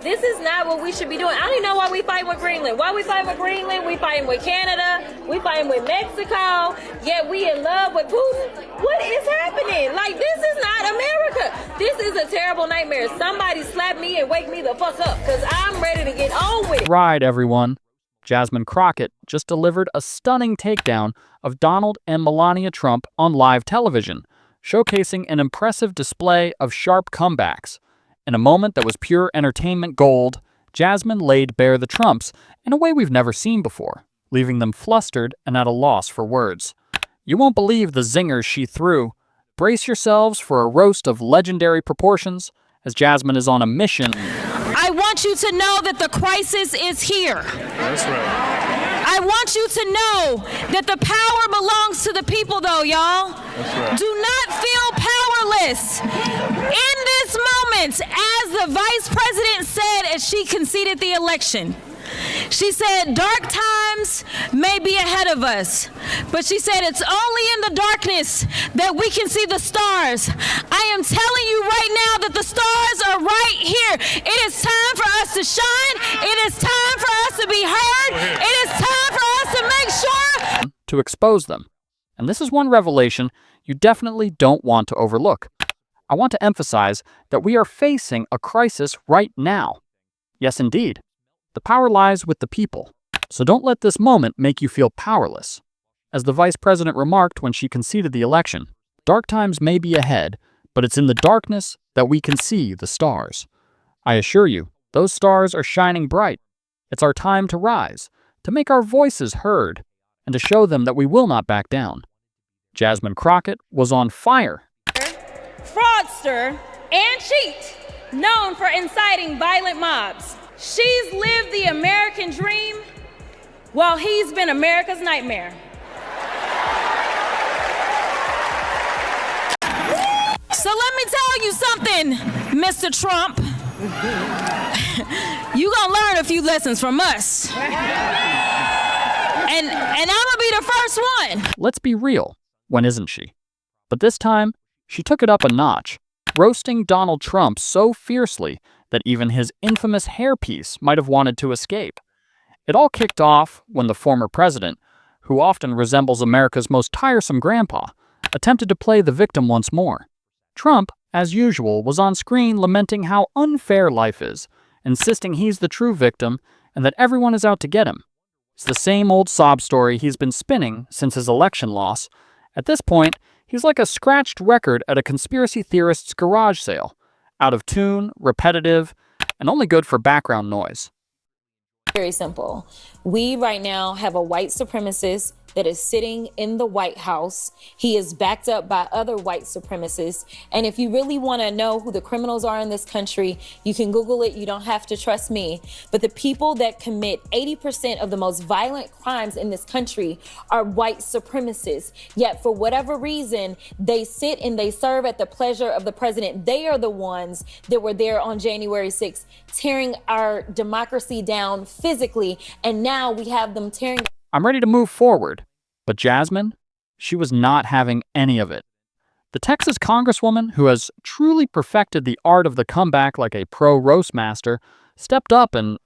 This is not what we should be doing. I don't even know why we fighting with Greenland. Why we fighting with Greenland? We fighting with Canada. We fighting with Mexico. Yet we in love with Putin. What is happening? Like, this is not America. This is a terrible nightmare. Somebody slap me and wake me the fuck up, because I'm ready to get on with it. Right, everyone. Jasmine Crockett just delivered a stunning takedown of Donald and Melania Trump on live television, showcasing an impressive display of sharp comebacks. In a moment that was pure entertainment gold, Jasmine laid bare the Trumps in a way we've never seen before, leaving them flustered and at a loss for words. You won't believe the zingers she threw. Brace yourselves for a roast of legendary proportions, as Jasmine is on a mission. I want you to know that the crisis is here. That's right. I want you to know that the power belongs to the people, though, y'all. That's right. Do not feel powerless. In this moment, as the vice president said as she conceded the election, she said, dark times may be ahead of us, but she said it's only in the darkness that we can see the stars. I am telling you right now that the stars are right here. It is time for us to shine. It is time for us to be heard. It is time for us to make sure to expose them. And this is one revelation you definitely don't want to overlook. I want to emphasize that we are facing a crisis right now. Yes, indeed. The power lies with the people, so don't let this moment make you feel powerless. As the vice president remarked when she conceded the election, dark times may be ahead, but it's in the darkness that we can see the stars. I assure you, those stars are shining bright. It's our time to rise, to make our voices heard, and to show them that we will not back down. Jasmine Crockett was on fire. Fraudster and cheat, known for inciting violent mobs. She's lived the American dream while he's been America's nightmare. So let me tell you something, Mr. Trump. You gonna learn a few lessons from us. And I'm gonna be the first one. Let's be real, when isn't she? But this time, she took it up a notch, roasting Donald Trump so fiercely that even his infamous hairpiece might have wanted to escape. It all kicked off when the former president, who often resembles America's most tiresome grandpa, attempted to play the victim once more. Trump, as usual, was on screen lamenting how unfair life is, insisting he's the true victim and that everyone is out to get him. It's the same old sob story he's been spinning since his election loss. At this point, he's like a scratched record at a conspiracy theorist's garage sale. Out of tune, repetitive, and only good for background noise. Very simple. We right now have a white supremacist that is sitting in the White House. He is backed up by other white supremacists. And if you really want to know who the criminals are in this country, you can Google it. You don't have to trust me. But the people that commit 80% of the most violent crimes in this country are white supremacists. Yet for whatever reason, they sit and they serve at the pleasure of the president. They are the ones that were there on January 6th, tearing our democracy down physically. And now we have them tearing. I'm ready to move forward, but Jasmine, she was not having any of it. The Texas congresswoman, who has truly perfected the art of the comeback like a pro roast master, stepped up and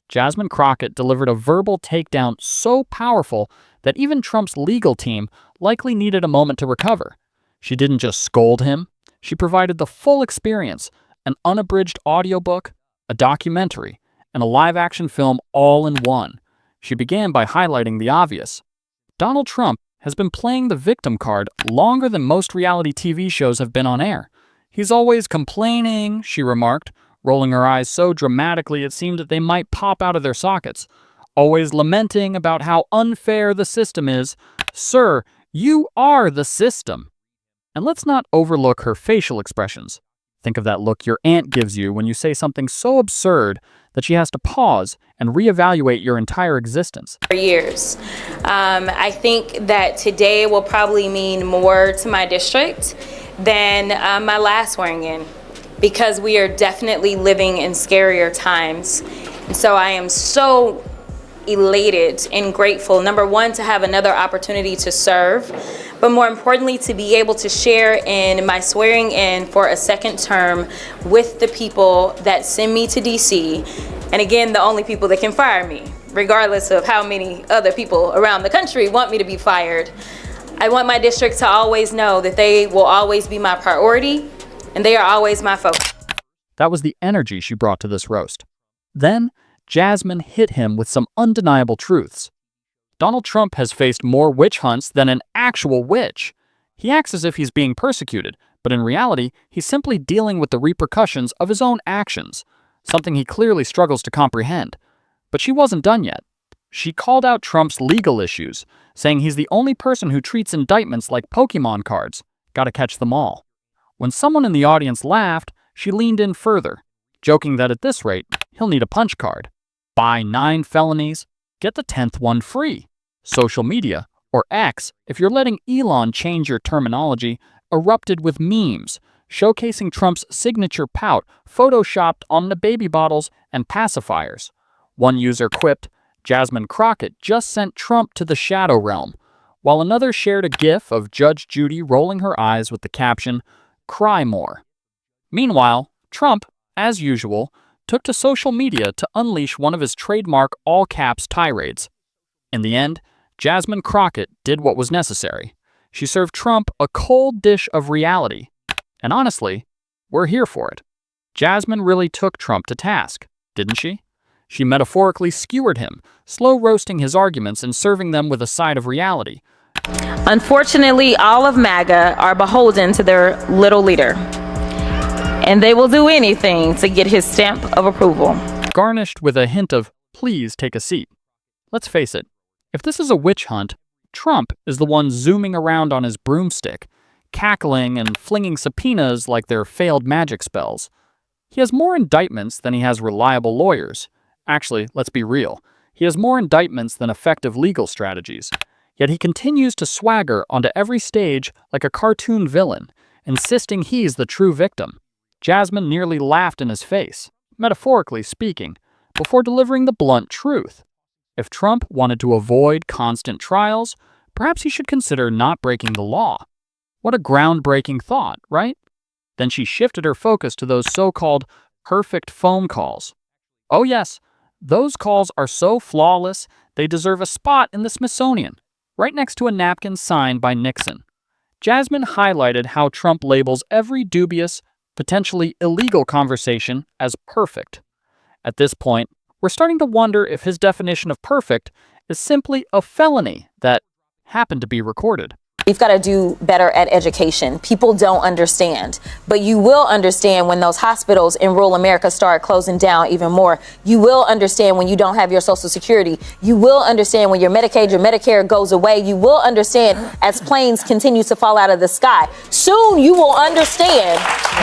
Jasmine Crockett delivered a verbal takedown so powerful that even Trump's legal team likely needed a moment to recover. She didn't just scold him, she provided the full experience, an unabridged audiobook, a documentary, and a live-action film all in one. She began by highlighting the obvious. Donald Trump has been playing the victim card longer than most reality TV shows have been on air. He's always complaining, she remarked, rolling her eyes so dramatically it seemed that they might pop out of their sockets. Always lamenting about how unfair the system is. Sir, you are the system. And let's not overlook her facial expressions. Think of that look your aunt gives you when you say something so absurd that she has to pause and reevaluate your entire existence. For years. I think that today will probably mean more to my district than my last swearing in, because we are definitely living in scarier times. And so I am so elated and grateful, number one, to have another opportunity to serve, but more importantly, to be able to share in my swearing in for a second term with the people that send me to DC, and again, the only people that can fire me, regardless of how many other people around the country want me to be fired. I want my district to always know that they will always be my priority, and they are always my focus. That was the energy she brought to this roast. Then, Jasmine hit him with some undeniable truths. Donald Trump has faced more witch hunts than an actual witch. He acts as if he's being persecuted, but in reality, he's simply dealing with the repercussions of his own actions, something he clearly struggles to comprehend. But she wasn't done yet. She called out Trump's legal issues, saying he's the only person who treats indictments like Pokemon cards. Gotta catch them all. When someone in the audience laughed, she leaned in further, joking that at this rate, he'll need a punch card. Buy 9 felonies, get the 10th one free. Social media, or X, if you're letting Elon change your terminology, erupted with memes, showcasing Trump's signature pout photoshopped on the baby bottles and pacifiers. One user quipped, "Jasmine Crockett just sent Trump to the shadow realm," while another shared a gif of Judge Judy rolling her eyes with the caption, "Cry more." Meanwhile, Trump, as usual, took to social media to unleash one of his trademark all-caps tirades. In the end, Jasmine Crockett did what was necessary. She served Trump a cold dish of reality. And honestly, we're here for it. Jasmine really took Trump to task, didn't she? She metaphorically skewered him, slow roasting his arguments and serving them with a side of reality. Unfortunately, all of MAGA are beholden to their little leader, and they will do anything to get his stamp of approval. Garnished with a hint of, "Please take a seat." Let's face it, if this is a witch hunt, Trump is the one zooming around on his broomstick, cackling and flinging subpoenas like they're failed magic spells. He has more indictments than he has reliable lawyers. Actually, let's be real. He has more indictments than effective legal strategies. Yet he continues to swagger onto every stage like a cartoon villain, insisting he's the true victim. Jasmine nearly laughed in his face, metaphorically speaking, before delivering the blunt truth. If Trump wanted to avoid constant trials, perhaps he should consider not breaking the law. What a groundbreaking thought, right? Then she shifted her focus to those so-called perfect phone calls. Oh yes, those calls are so flawless, they deserve a spot in the Smithsonian, right next to a napkin signed by Nixon. Jasmine highlighted how Trump labels every dubious, potentially illegal conversation as perfect. At this point, we're starting to wonder if his definition of perfect is simply a felony that happened to be recorded. We've got to do better at education. People don't understand, but you will understand when those hospitals in rural America start closing down even more. You will understand when you don't have your Social Security. You will understand when your Medicaid, your Medicare goes away. You will understand as planes continue to fall out of the sky. Soon you will understand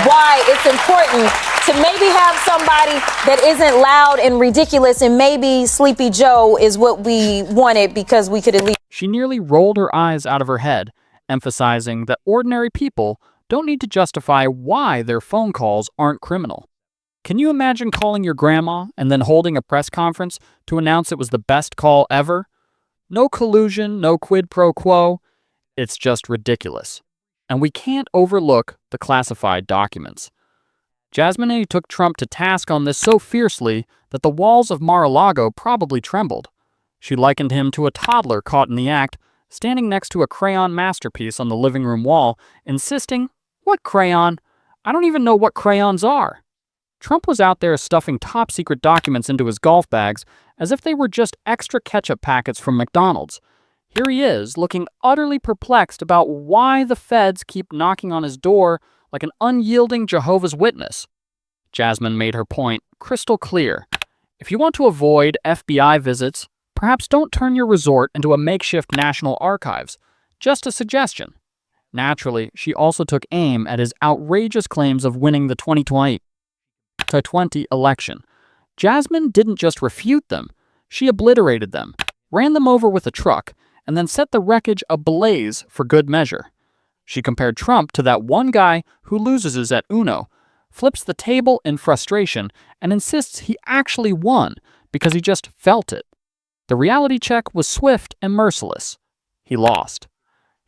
why it's important to maybe have somebody that isn't loud and ridiculous, and maybe Sleepy Joe is what we wanted because we could at least. She nearly rolled her eyes out of her head, emphasizing that ordinary people don't need to justify why their phone calls aren't criminal. Can you imagine calling your grandma and then holding a press conference to announce it was the best call ever? No collusion, no quid pro quo. It's just ridiculous. And we can't overlook the classified documents. Jasmine took Trump to task on this so fiercely that the walls of Mar-a-Lago probably trembled. She likened him to a toddler caught in the act, standing next to a crayon masterpiece on the living room wall, insisting, "What crayon? I don't even know what crayons are." Trump was out there stuffing top-secret documents into his golf bags as if they were just extra ketchup packets from McDonald's. Here he is, looking utterly perplexed about why the feds keep knocking on his door like an unyielding Jehovah's Witness. Jasmine made her point crystal clear. If you want to avoid FBI visits, perhaps don't turn your resort into a makeshift National Archives. Just a suggestion. Naturally, she also took aim at his outrageous claims of winning the 2020 election. Jasmine didn't just refute them, she obliterated them, ran them over with a truck, and then set the wreckage ablaze for good measure. She compared Trump to that one guy who loses at Uno, flips the table in frustration, and insists he actually won because he just felt it. The reality check was swift and merciless. He lost.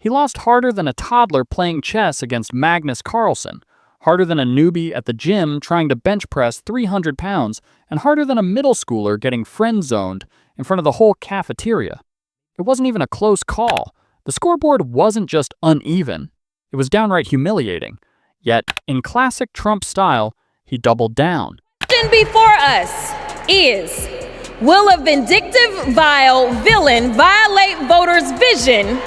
He lost harder than a toddler playing chess against Magnus Carlsen, harder than a newbie at the gym trying to bench press 300 pounds, and harder than a middle schooler getting friend-zoned in front of the whole cafeteria. It wasn't even a close call. The scoreboard wasn't just uneven, it was downright humiliating. Yet, in classic Trump style, he doubled down. The question before us is, will a vindictive, vile villain violate voters' vision?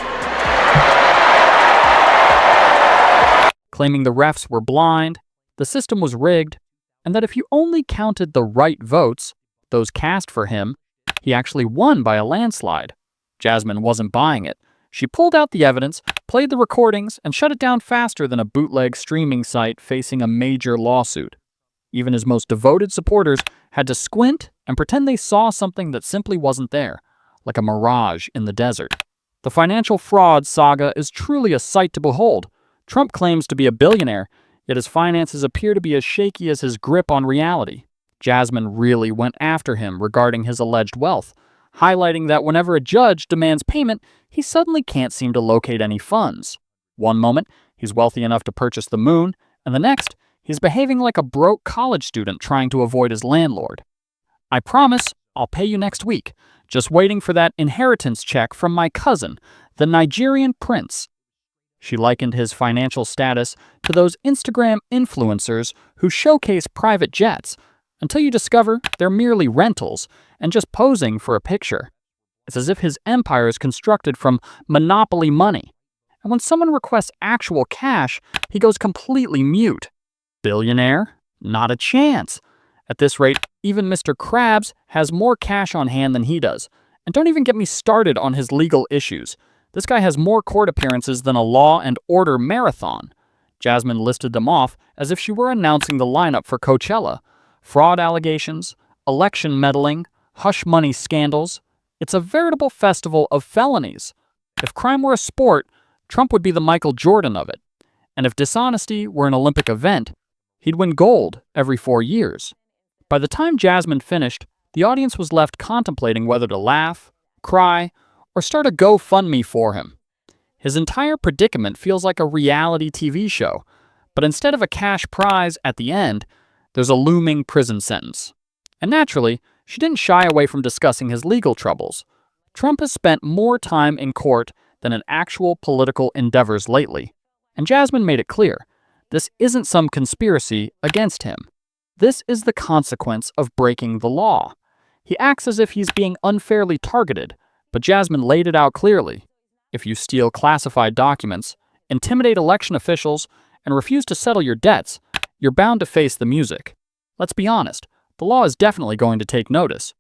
Claiming the refs were blind, the system was rigged, and that if you only counted the right votes, those cast for him, he actually won by a landslide. Jasmine wasn't buying it. She pulled out the evidence, played the recordings, and shut it down faster than a bootleg streaming site facing a major lawsuit. Even his most devoted supporters had to squint and pretend they saw something that simply wasn't there, like a mirage in the desert. The financial fraud saga is truly a sight to behold. Trump claims to be a billionaire, yet his finances appear to be as shaky as his grip on reality. Jasmine really went after him regarding his alleged wealth, highlighting that whenever a judge demands payment, he suddenly can't seem to locate any funds. One moment, he's wealthy enough to purchase the moon, and the next, he's behaving like a broke college student trying to avoid his landlord. I promise I'll pay you next week, just waiting for that inheritance check from my cousin, the Nigerian prince. She likened his financial status to those Instagram influencers who showcase private jets, until you discover they're merely rentals and just posing for a picture. It's as if his empire is constructed from monopoly money. And when someone requests actual cash, he goes completely mute. Billionaire? Not a chance. At this rate, even Mr. Krabs has more cash on hand than he does. And don't even get me started on his legal issues. This guy has more court appearances than a Law and Order marathon. Jasmine listed them off as if she were announcing the lineup for Coachella. Fraud allegations, election meddling, hush money scandals. It's a veritable festival of felonies. If crime were a sport, Trump would be the Michael Jordan of it. And if dishonesty were an Olympic event, he'd win gold every 4 years. By the time Jasmine finished, the audience was left contemplating whether to laugh, cry, or start a GoFundMe for him. His entire predicament feels like a reality TV show, but instead of a cash prize at the end, there's a looming prison sentence. And naturally, she didn't shy away from discussing his legal troubles. Trump has spent more time in court than in actual political endeavors lately. And Jasmine made it clear, this isn't some conspiracy against him. This is the consequence of breaking the law. He acts as if he's being unfairly targeted, but Jasmine laid it out clearly. If you steal classified documents, intimidate election officials, and refuse to settle your debts, you're bound to face the music. Let's be honest, the law is definitely going to take notice.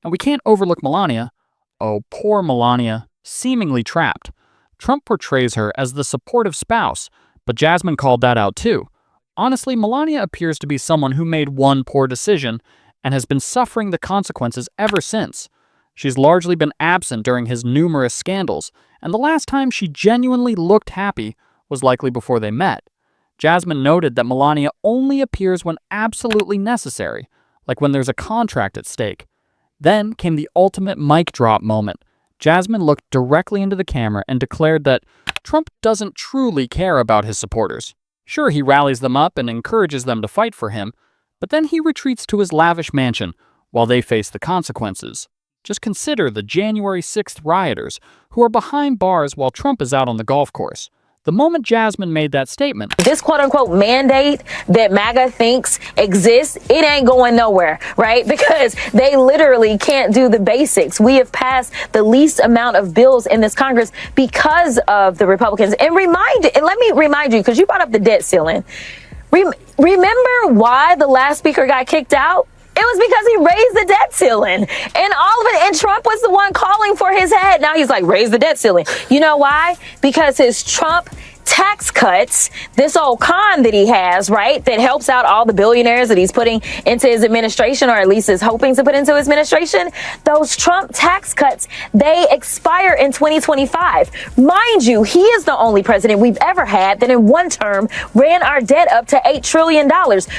And we can't overlook Melania. Oh, poor Melania, seemingly trapped. Trump portrays her as the supportive spouse, but Jasmine called that out too. Honestly, Melania appears to be someone who made one poor decision and has been suffering the consequences ever since. She's largely been absent during his numerous scandals, and the last time she genuinely looked happy was likely before they met. Jasmine noted that Melania only appears when absolutely necessary, like when there's a contract at stake. Then came the ultimate mic drop moment. Jasmine looked directly into the camera and declared that Trump doesn't truly care about his supporters. Sure, he rallies them up and encourages them to fight for him, but then he retreats to his lavish mansion while they face the consequences. Just consider the January 6th rioters who are behind bars while Trump is out on the golf course. The moment Jasmine made that statement, This quote-unquote mandate that MAGA thinks exists, it ain't going nowhere, right? Because they literally can't do the basics. We have passed the least amount of bills in this Congress because of the Republicans. And let me remind you, because you brought up the debt ceiling. Remember why the last speaker got kicked out? It was because he raised the debt ceiling and all of it. And Trump was the one calling for his head. Now he's like, raise the debt ceiling. You know why? Because his Trump tax cuts, this old con that he has, right, that helps out all the billionaires that he's putting into his administration, or at least is hoping to put into his administration, those Trump tax cuts, they expire in 2025. Mind you, he is the only president we've ever had that in one term ran our debt up to $8 trillion.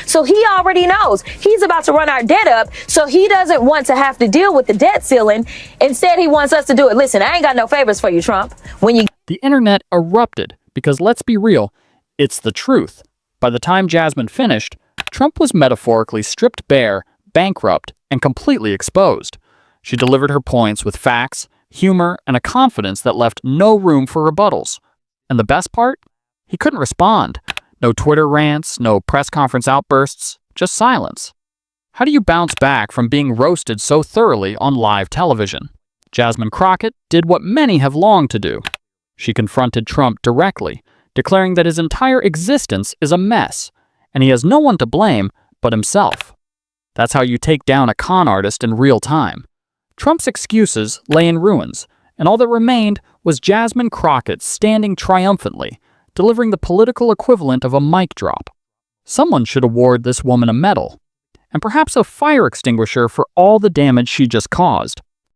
So he already knows he's about to run our debt up, so he doesn't want to have to deal with the debt ceiling. Instead, he wants us to do it. Listen, I ain't got no favors for you, Trump. The internet erupted because, let's be real, it's the truth. By the time Jasmine finished, Trump was metaphorically stripped bare, bankrupt, and completely exposed. She delivered her points with facts, humor, and a confidence that left no room for rebuttals. And the best part? He couldn't respond. No Twitter rants, no press conference outbursts, just silence. How do you bounce back from being roasted so thoroughly on live television? Jasmine Crockett did what many have longed to do. She confronted Trump directly, declaring that his entire existence is a mess, and he has no one to blame but himself. That's how you take down a con artist in real time. Trump's excuses lay in ruins, and all that remained was Jasmine Crockett standing triumphantly, delivering the political equivalent of a mic drop. Someone should award this woman a medal, and perhaps a fire extinguisher for all the damage she just caused.